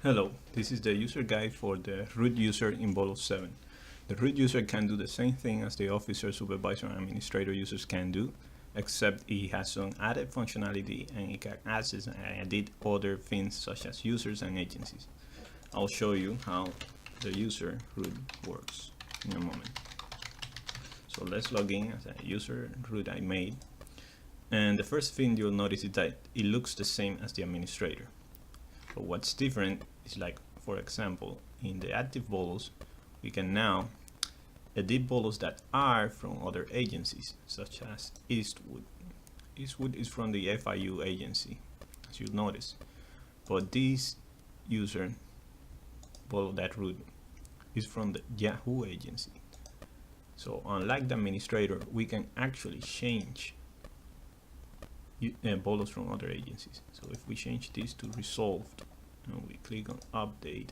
Hello, this is the user guide for the root user in BOLOv7. The root user can do the same thing as the officer, supervisor, and administrator users can do, except it has some added functionality and it can access and edit other things such as users and agencies. I'll show you how the user root works in a moment. So let's log in as a user root I made. And the first thing you'll notice is that it looks the same as the administrator. But what's different is, like, for example, in the active bolos, we can now edit bolos that are from other agencies, such as Eastwood. Eastwood is from the FIU agency, as you'll notice. But this user bolo that root is from the Yahoo agency. So unlike the administrator, we can actually change bolos from other agencies. So if we change this to resolved and we click on update,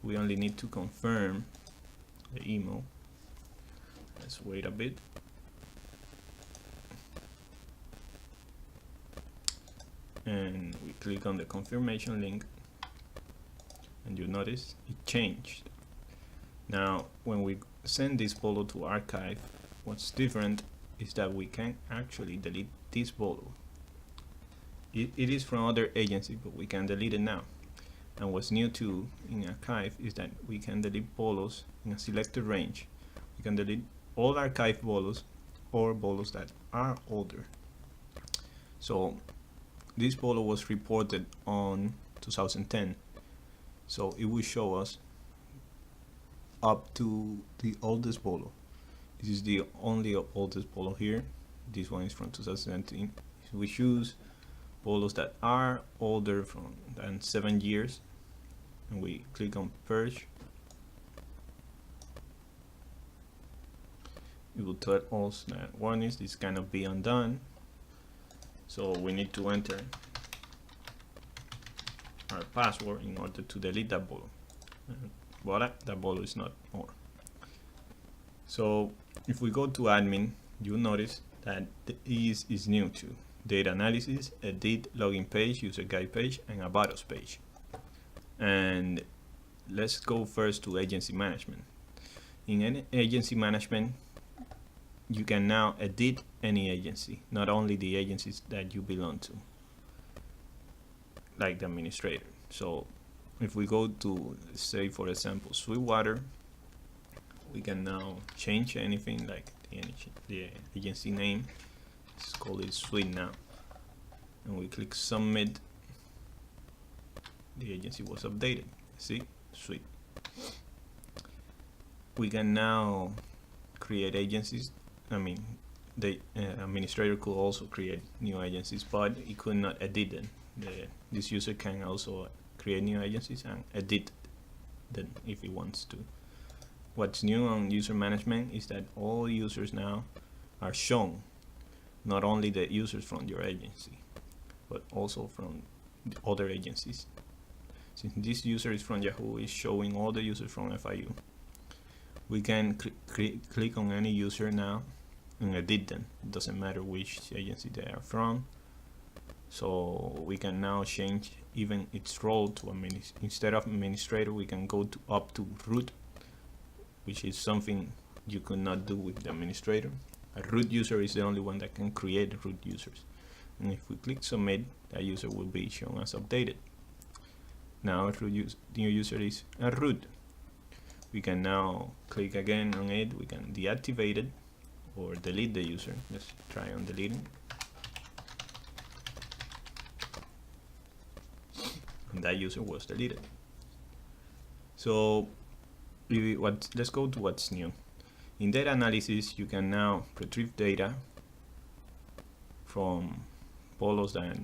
we only need to confirm the email. Let's wait a bit. And we click on the confirmation link and you notice it changed. Now when we send this bolo to archive, what's different is that we can actually delete this bolo. It is from other agencies, but we can delete it now. And what's new too in archive is that we can delete bolos in a selected range. We can delete all archive bolos or bolos that are older. So this bolo was reported on 2010, so it will show us up to the oldest bolo. This is the only oldest bolo here. This one is from 2017. So we choose bolos that are older than 7 years, and we click on purge. It will tell us that warnings, this cannot be undone. So we need to enter our password in order to delete that bolo. Voila, that bolo is not more. So if we go to admin, you'll notice that the EAS is new too. Data analysis, edit, login page, user guide page, and about us page. And let's go first to agency management. In any agency management, you can now edit any agency, not only the agencies that you belong to, like the administrator. So if we go to, say for example, Sweetwater, we can now change anything, like the agency name. Let's call it Sweet now, and we click submit. The agency was updated. See, Sweet. We can now create agencies. I mean, the administrator could also create new agencies, but he could not edit them. This user can also create new agencies and edit them if he wants to. What's new on user management is that all users now are shown, not only the users from your agency, but also from the other agencies. Since this user is from Yahoo, is showing all the users from FIU. We can click on any user now and edit them. It doesn't matter which agency they are from. So we can now change even its role to instead of administrator, we can go up to root, which is something you could not do with the administrator. A root user is the only one that can create root users. And if we click submit, that user will be shown as updated. Now a new user is a root. We can now click again on it. We can deactivate it or delete the user. Let's try on deleting. And that user was deleted. So let's go to what's new. In data analysis, you can now retrieve data from bolos that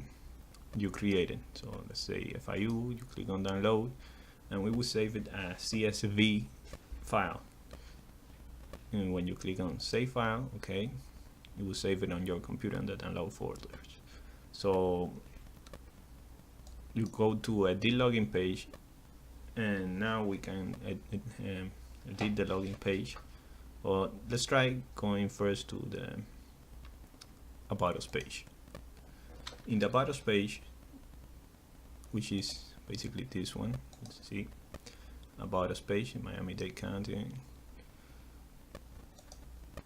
you created. So let's say FIU, you click on download, and we will save it as CSV file. And when you click on save file, okay, you will save it on your computer in the download folders. So you go to edit login page, and now we can edit the login page. But let's try going first to the about us page. In the about us page, which is basically this one. Let's see, about us page in Miami-Dade County.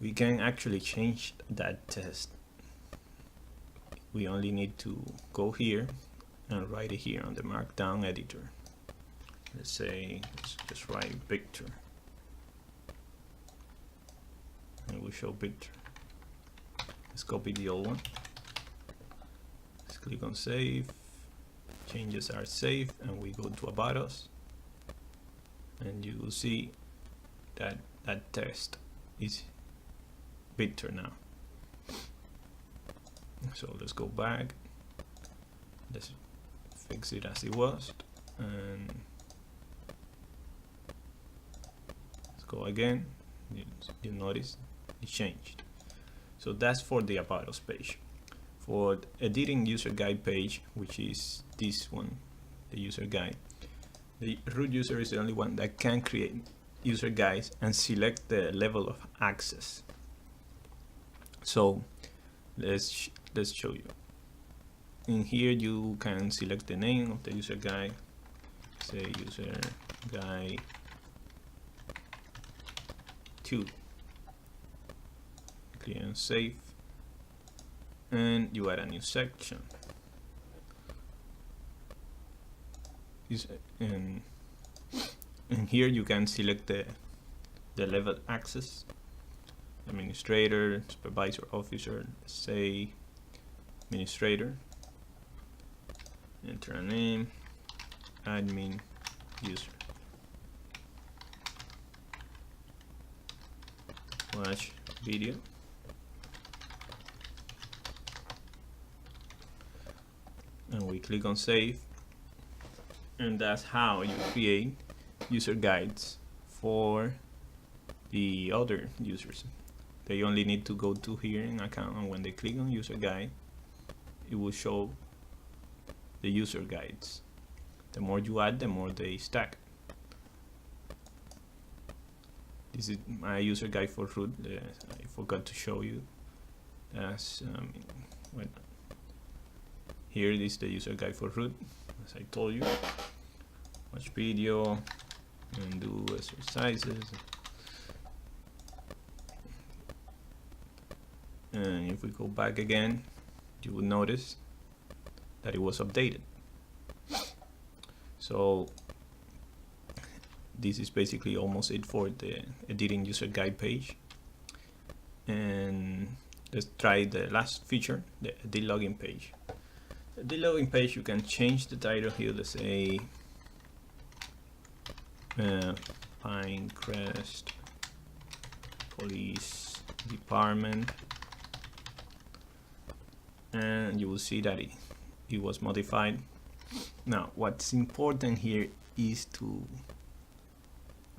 We can actually change that test. We only need to go here and write it here on the markdown editor. Let's say, let's just write Victor, and we show Victor. Let's copy the old one. Let's click on save. Changes are saved, and we go to About Us, and you will see that that test is Victor now. So let's go back. Let's fix it as it was, and let's go again. You notice it changed. So that's for the About Us page. For editing user guide page, which is this one, the user guide, the root user is the only one that can create user guides and select the level of access. So let's show you. In here you can select the name of the user guide, say user guide 2, click on save, and you add a new section. And here you can select the level access, administrator, supervisor, officer. Let's say administrator, enter a name, admin user, watch video, and we click on save. And that's how you create user guides for the other users. They only need to go to here in account, and when they click on user guide, it will show the user guides. The more you add, the more they stack. This is my user guide for root. I forgot to show you. That's here is the user guide for root, as I told you. Watch video and do exercises. And if we go back again, you will notice that it was updated. So this is basically almost it for the editing user guide page. And let's try the last feature, the edit login page. The login page, you can change the title here. Let's say Pinecrest Police Department, and you will see that it was modified. Now what's important here is to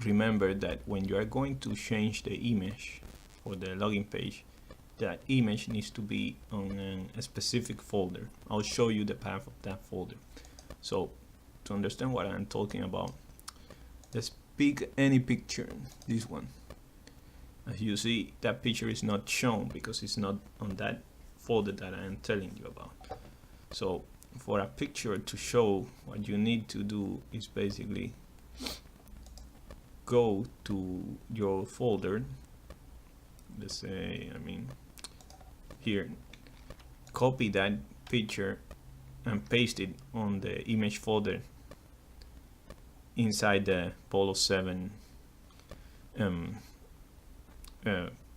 remember that when you are going to change the image for the login page, that image needs to be on a specific folder. I'll show you the path of that folder. So to understand what I'm talking about, let's pick any picture, this one. As you see, that picture is not shown because it's not on that folder that I am telling you about. So for a picture to show, what you need to do is basically go to your folder. Let's say, here, copy that picture and paste it on the image folder inside the BOLOv7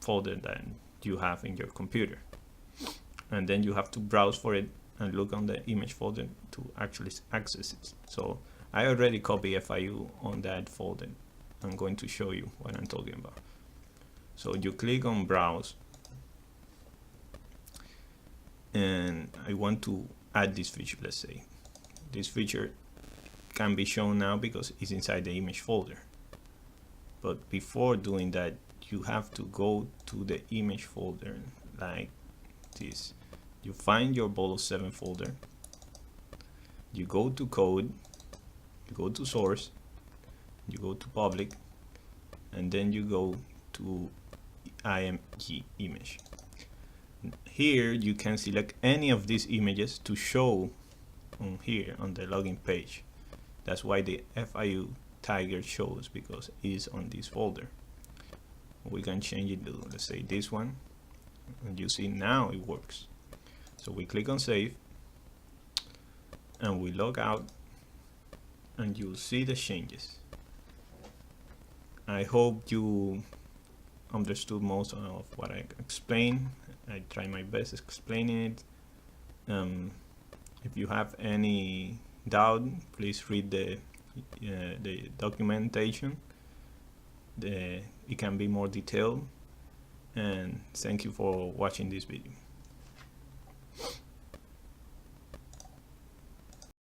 folder that you have in your computer, and then you have to browse for it and look on the image folder to actually access it. So I already copied FIU on that folder. I'm going to show you what I'm talking about. So you click on browse, and I want to add this feature. Let's say this feature can be shown now because it's inside the image folder, but before doing that, you have to go to the image folder like this. You find your BOLOv7 folder, you go to code, you go to source, you go to public, and then you go to img image. Here you can select any of these images to show on here on the login page. That's why the FIU tiger shows, because it is on this folder. We can change it to, let's say, this one, and you see now it works. So we click on save and we log out, and you'll see the changes. I hope you understood most of what I explained. I try my best explaining it. If you have any doubt, please read the documentation. It can be more detailed. And thank you for watching this video.